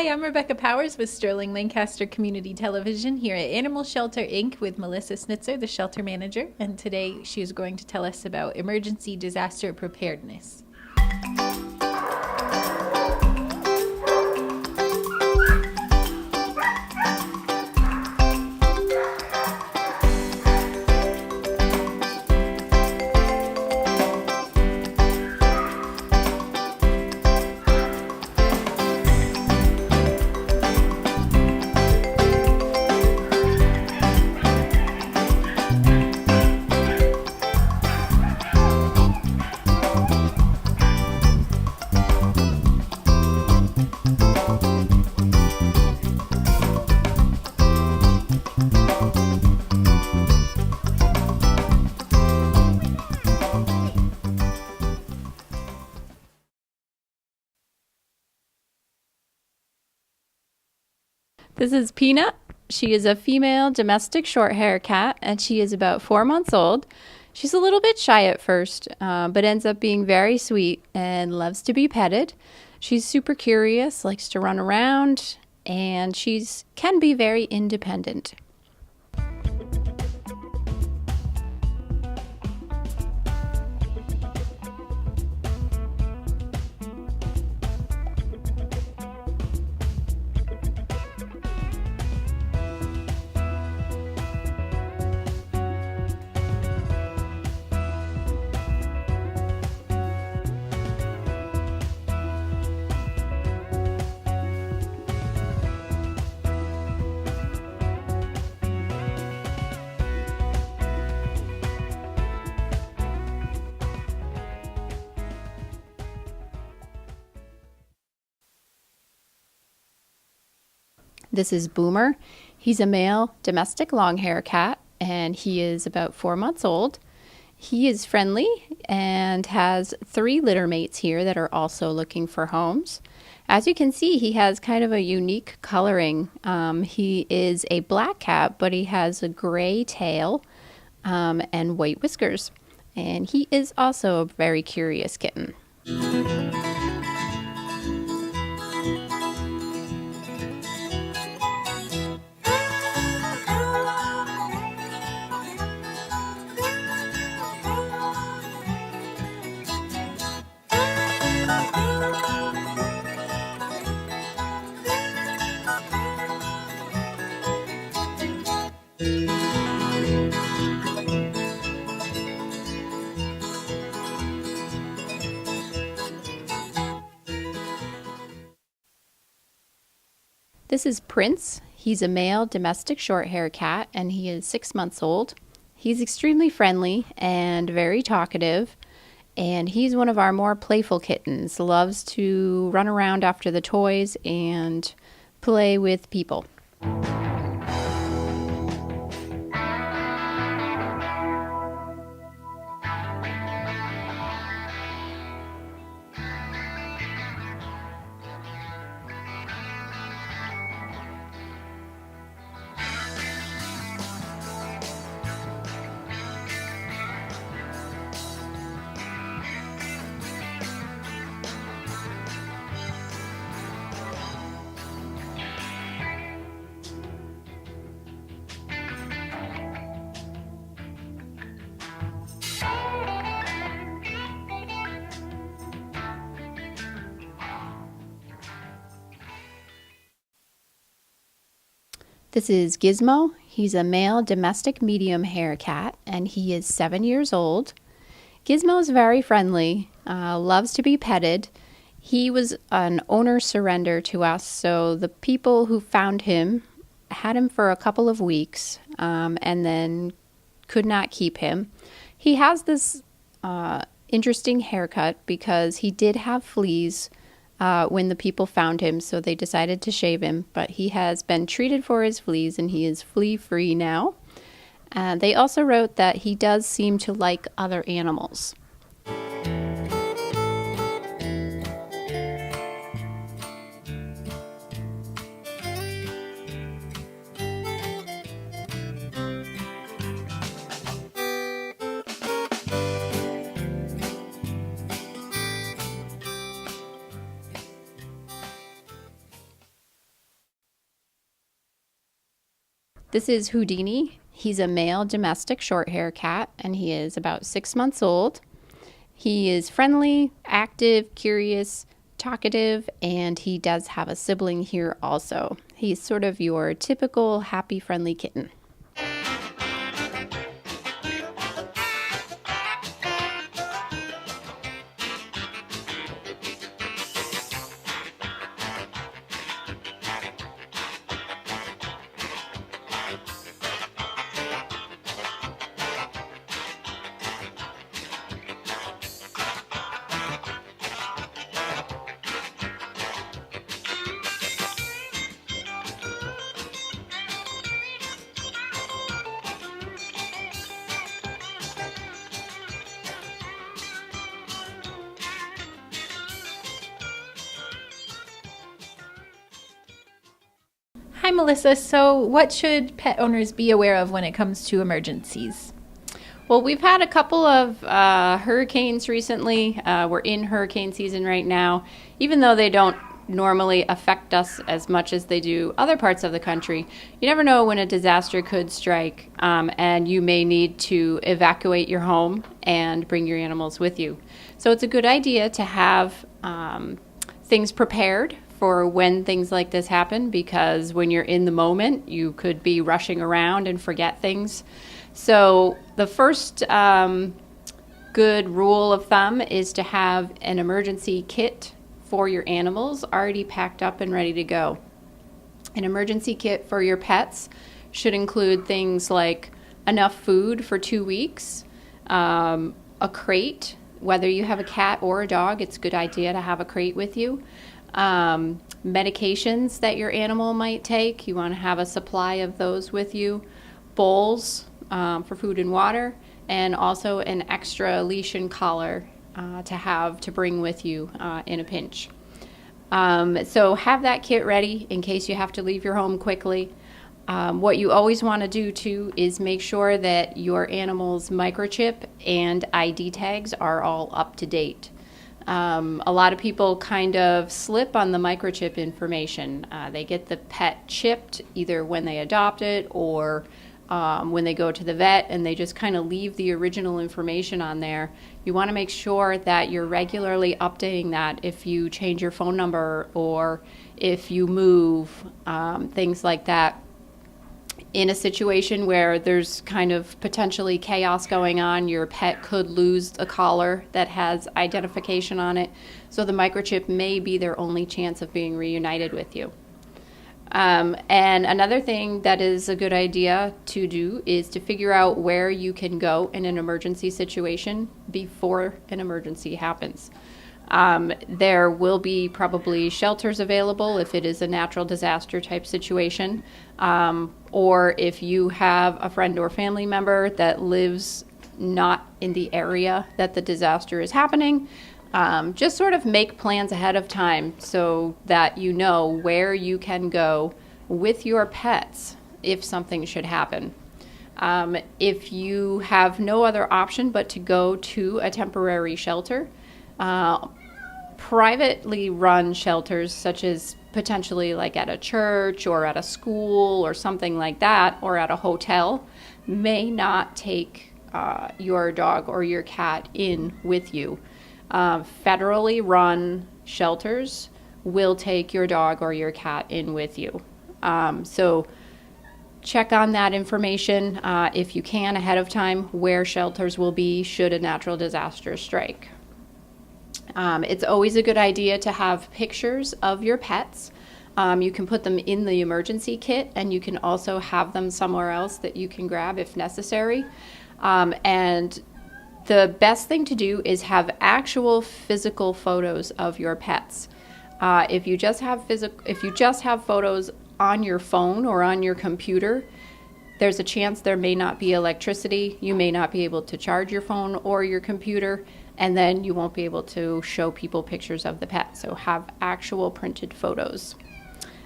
Hi, I'm Rebecca Powers with Sterling-Lancaster Community Television here at Animal Shelter Inc. with Melissa Snitzer, the shelter manager, and today she is going to tell us about emergency disaster preparedness. This is Peanut. She is a female domestic short-hair cat, and she is about 4 months old. She's a little bit shy at first, but ends up being very sweet and loves to be petted. She's super curious, likes to run around, and can be very independent. This is Boomer. He's a male domestic long-hair cat, and he is about 4 months old. He is friendly and has 3 litter mates here that are also looking for homes. As you can see, he has kind of a unique coloring. He is a black cat, but he has a gray tail and white whiskers. And he is also a very curious kitten. This is Prince. He's a male domestic short-hair cat, and he is 6 months old. He's extremely friendly and very talkative, and he's one of our more playful kittens. Loves to run around after the toys and play with people. This is Gizmo. He's a male domestic medium hair cat, and he is 7 years old. Gizmo is very friendly, loves to be petted. He was an owner surrender to us, so the people who found him had him for a couple of weeks and then could not keep him. He has this interesting haircut because he did have fleas when the people found him, so they decided to shave him, but he has been treated for his fleas and he is flea-free now. They also wrote that he does seem to like other animals. This is Houdini. He's a male domestic short hair cat, and he is about 6 months old. He is friendly, active, curious, talkative, and he does have a sibling here also. He's sort of your typical happy, friendly kitten. Hi, Melissa. So, what should pet owners be aware of when it comes to emergencies? Well, we've had a couple of hurricanes recently. We're in hurricane season right now. Even though they don't normally affect us as much as they do other parts of the country, you never know when a disaster could strike, and you may need to evacuate your home and bring your animals with you. So it's a good idea to have things prepared for when things like this happen, because when you're in the moment, you could be rushing around and forget things. So the first good rule of thumb is to have an emergency kit for your animals already packed up and ready to go. An emergency kit for your pets should include things like enough food for 2 weeks, a crate. Whether you have a cat or a dog, it's a good idea to have a crate with you. Medications that your animal might take, you want to have a supply of those with you. Bowls for food and water, and also an extra leash and collar to bring with you in a pinch. So have that kit ready in case you have to leave your home quickly. What you always want to do too is make sure that your animal's microchip and ID tags are all up to date. A lot of people kind of slip on the microchip information. They get the pet chipped either when they adopt it or when they go to the vet, and they just kind of leave the original information on there. You want to make sure that you're regularly updating that if you change your phone number or if you move, things like that. In a situation where there's kind of potentially chaos going on, your pet could lose a collar that has identification on it, so the microchip may be their only chance of being reunited with you. And another thing that is a good idea to do is to figure out where you can go in an emergency situation before an emergency happens. There will be probably shelters available if it is a natural disaster type situation, or if you have a friend or family member that lives not in the area that the disaster is happening. Just sort of make plans ahead of time so that you know where you can go with your pets if something should happen. If you have no other option but to go to a temporary shelter, privately run shelters such as potentially like at a church or at a school or something like that, or at a hotel, may not take your dog or your cat in with you. Federally run shelters will take your dog or your cat in with you. So check on that information if you can ahead of time, where shelters will be should a natural disaster strike. It's always a good idea to have pictures of your pets. You can put them in the emergency kit, and you can also have them somewhere else that you can grab if necessary. And the best thing to do is have actual physical photos of your pets. If you just have photos on your phone or on your computer, there's a chance there may not be electricity. You may not be able to charge your phone or your computer, and then you won't be able to show people pictures of the pet. So have actual printed photos.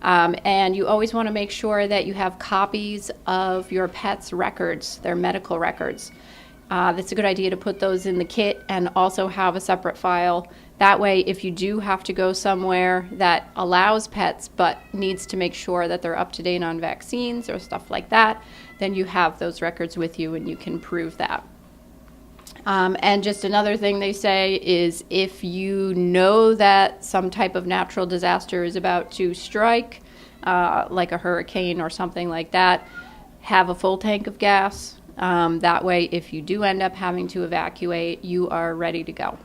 And you always want to make sure that you have copies of your pet's records, their medical records. That's a good idea to put those in the kit and also have a separate file. That way, if you do have to go somewhere that allows pets but needs to make sure that they're up to date on vaccines or stuff like that, then you have those records with you and you can prove that. And just another thing they say is if you know that some type of natural disaster is about to strike, like a hurricane or something like that, have a full tank of gas. That way, if you do end up having to evacuate, you are ready to go.